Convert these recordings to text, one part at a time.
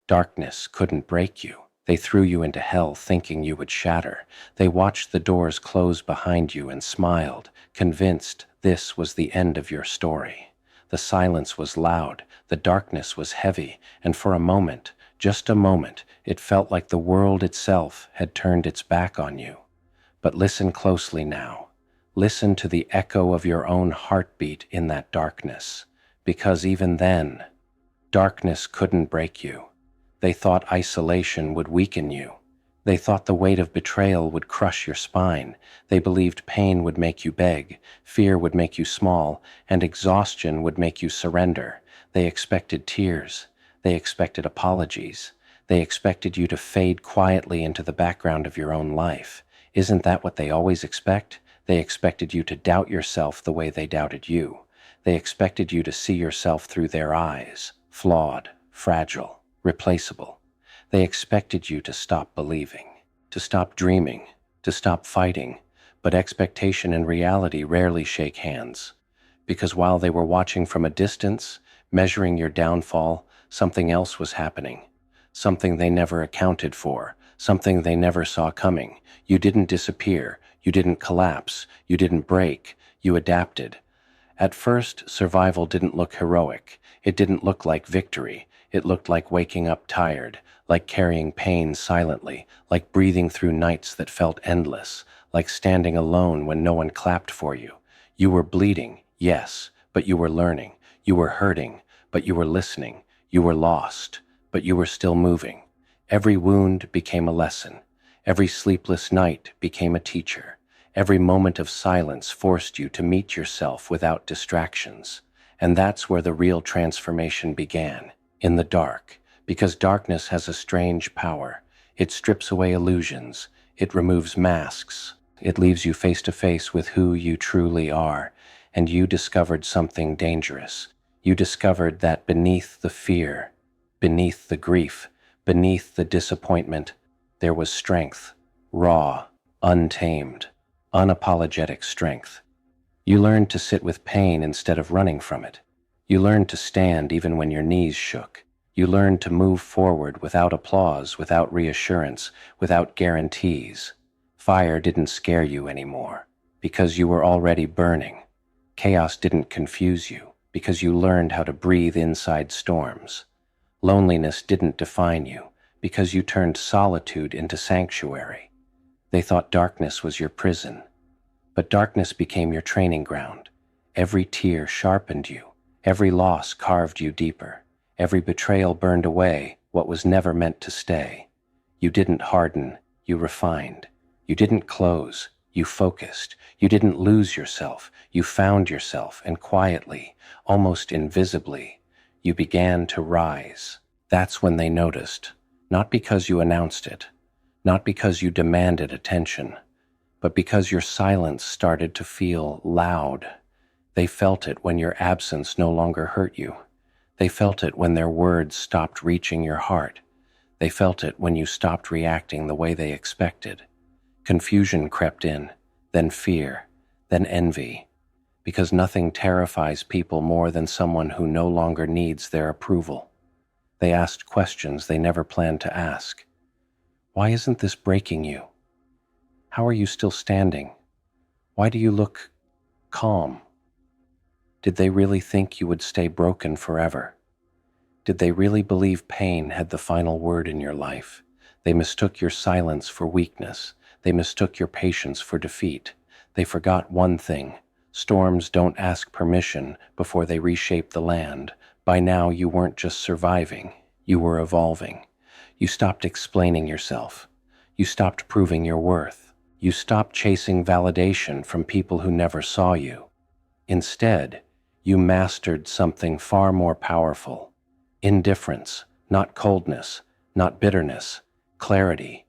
Darkness couldn't break you. They threw you into hell thinking you would shatter. They watched the doors close behind you and smiled, convinced this was the end of your story. The silence was loud, the darkness was heavy, and for a moment, just a moment, it felt like the world itself had turned its back on you. But listen closely now. Listen to the echo of your own heartbeat in that darkness, because even then, darkness couldn't break you. They thought isolation would weaken you. They thought the weight of betrayal would crush your spine. They believed pain would make you beg, fear would make you small, and exhaustion would make you surrender. They expected tears. They expected apologies. They expected you to fade quietly into the background of your own life. Isn't that what they always expect? They expected you to doubt yourself the way they doubted you. They expected you to see yourself through their eyes, flawed, fragile, replaceable. They expected you to stop believing, to stop dreaming, to stop fighting, but expectation and reality rarely shake hands. Because while they were watching from a distance, measuring your downfall, something else was happening. Something they never accounted for, something they never saw coming. You didn't disappear, you didn't collapse, you didn't break, you adapted. At first, survival didn't look heroic. It didn't look like victory. It looked like waking up tired, like carrying pain silently, like breathing through nights that felt endless, like standing alone when no one clapped for you. You were bleeding, yes, but you were learning. You were hurting, but you were listening. You were lost, but you were still moving. Every wound became a lesson. Every sleepless night became a teacher. Every moment of silence forced you to meet yourself without distractions. And that's where the real transformation began. In the dark, because darkness has a strange power. It strips away illusions, it removes masks, it leaves you face to face with who you truly are, and you discovered something dangerous. You discovered that beneath the fear, beneath the grief, beneath the disappointment, there was strength, raw, untamed, unapologetic strength. You learned to sit with pain instead of running from it. You learned to stand even when your knees shook. You learned to move forward without applause, without reassurance, without guarantees. Fire didn't scare you anymore, because you were already burning. Chaos didn't confuse you, because you learned how to breathe inside storms. Loneliness didn't define you, because you turned solitude into sanctuary. They thought darkness was your prison, but darkness became your training ground. Every tear sharpened you. Every loss carved you deeper. Every betrayal burned away what was never meant to stay. You didn't harden, you refined. You didn't close, you focused. You didn't lose yourself, you found yourself, and quietly, almost invisibly, you began to rise. That's when they noticed, not because you announced it, not because you demanded attention, but because your silence started to feel loud. They felt it when your absence no longer hurt you. They felt it when their words stopped reaching your heart. They felt it when you stopped reacting the way they expected. Confusion crept in, then fear, then envy, because nothing terrifies people more than someone who no longer needs their approval. They asked questions they never planned to ask. Why isn't this breaking you? How are you still standing? Why do you look calm? Did they really think you would stay broken forever? Did they really believe pain had the final word in your life? They mistook your silence for weakness. They mistook your patience for defeat. They forgot one thing. Storms don't ask permission before they reshape the land. By now, you weren't just surviving. You were evolving. You stopped explaining yourself. You stopped proving your worth. You stopped chasing validation from people who never saw you. Instead, you mastered something far more powerful. Indifference, not coldness, not bitterness, clarity.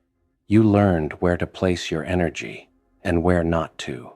You learned where to place your energy and where not to.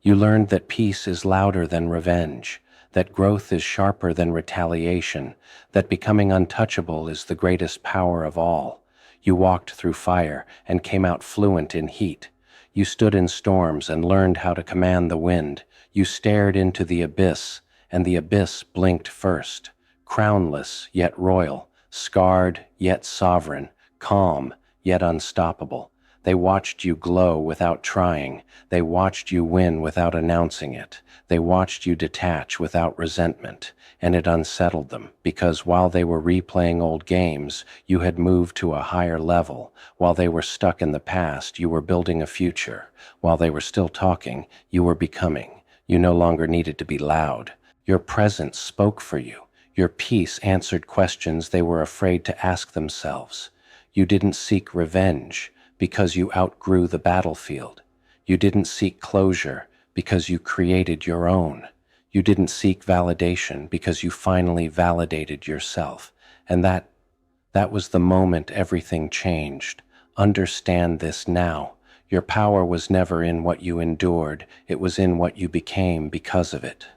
You learned that peace is louder than revenge, that growth is sharper than retaliation, that becoming untouchable is the greatest power of all. You walked through fire and came out fluent in heat. You stood in storms and learned how to command the wind. You stared into the abyss, and the abyss blinked first. Crownless yet royal, Scarred, yet sovereign, calm, yet unstoppable. They watched you glow without trying. They watched you win without announcing it. They watched you detach without resentment. And it unsettled them, because while they were replaying old games, you had moved to a higher level. While they were stuck in the past, you were building a future. While they were still talking, you were becoming. You no longer needed to be loud. Your presence spoke for you. Your peace answered questions they were afraid to ask themselves. You didn't seek revenge because you outgrew the battlefield. You didn't seek closure because you created your own. You didn't seek validation because you finally validated yourself. And that was the moment everything changed. Understand this now. Your power was never in what you endured. It was in what you became because of it.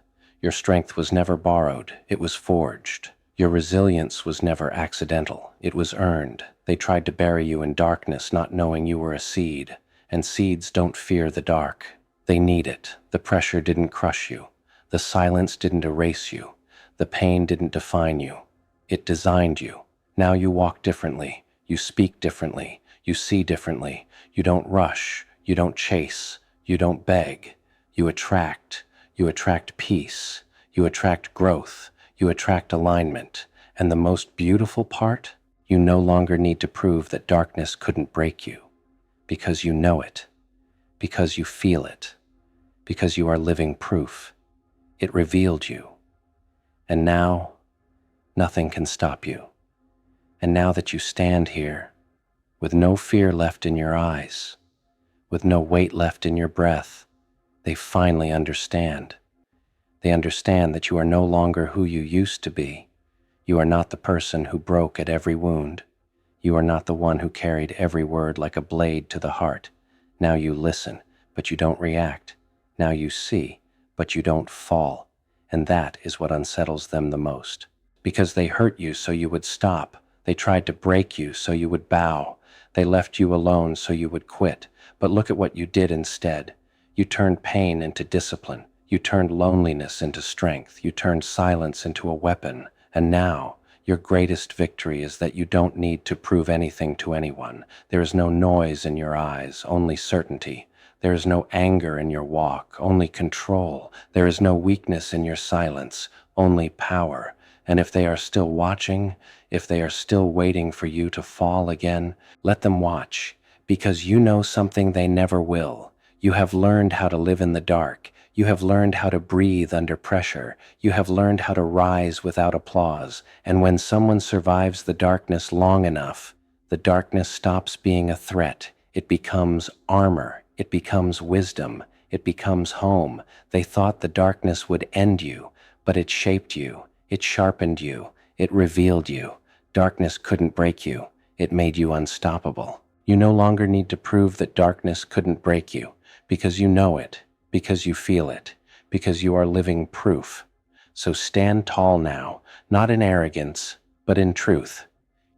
Your strength was never borrowed. It was forged. Your resilience was never accidental. It was earned. They tried to bury you in darkness, not knowing you were a seed. And seeds don't fear the dark. They need it. The pressure didn't crush you. The silence didn't erase you. The pain didn't define you. It designed you. Now you walk differently. You speak differently. You see differently. You don't rush. You don't chase. You don't beg. You attract. You attract peace. You attract growth. You attract alignment. And the most beautiful part? You no longer need to prove that darkness couldn't break you. Because you know it. Because you feel it. Because you are living proof. It revealed you. And now, nothing can stop you. And now that you stand here, with no fear left in your eyes, with no weight left in your breath, they finally understand. They understand that you are no longer who you used to be. You are not the person who broke at every wound. You are not the one who carried every word like a blade to the heart. Now you listen, but you don't react. Now you see, but you don't fall. And that is what unsettles them the most. Because they hurt you so you would stop. They tried to break you so you would bow. They left you alone so you would quit. But look at what you did instead. You turned pain into discipline. You turned loneliness into strength. You turned silence into a weapon. And now, your greatest victory is that you don't need to prove anything to anyone. There is no noise in your eyes, only certainty. There is no anger in your walk, only control. There is no weakness in your silence, only power. And if they are still watching, if they are still waiting for you to fall again, let them watch, because you know something they never will. You have learned how to live in the dark. You have learned how to breathe under pressure. You have learned how to rise without applause. And when someone survives the darkness long enough, the darkness stops being a threat. It becomes armor. It becomes wisdom. It becomes home. They thought the darkness would end you, but it shaped you. It sharpened you. It revealed you. Darkness couldn't break you. It made you unstoppable. You no longer need to prove that darkness couldn't break you, because you know it, because you feel it, because you are living proof. So stand tall now, not in arrogance, but in truth.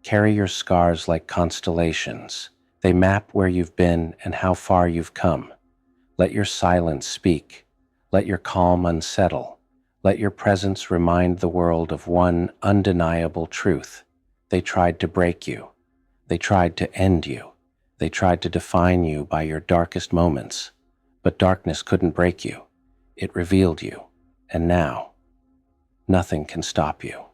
Carry your scars like constellations. They map where you've been and how far you've come. Let your silence speak. Let your calm unsettle. Let your presence remind the world of one undeniable truth. They tried to break you. They tried to end you. They tried to define you by your darkest moments. But darkness couldn't break you. It revealed you. And now, nothing can stop you.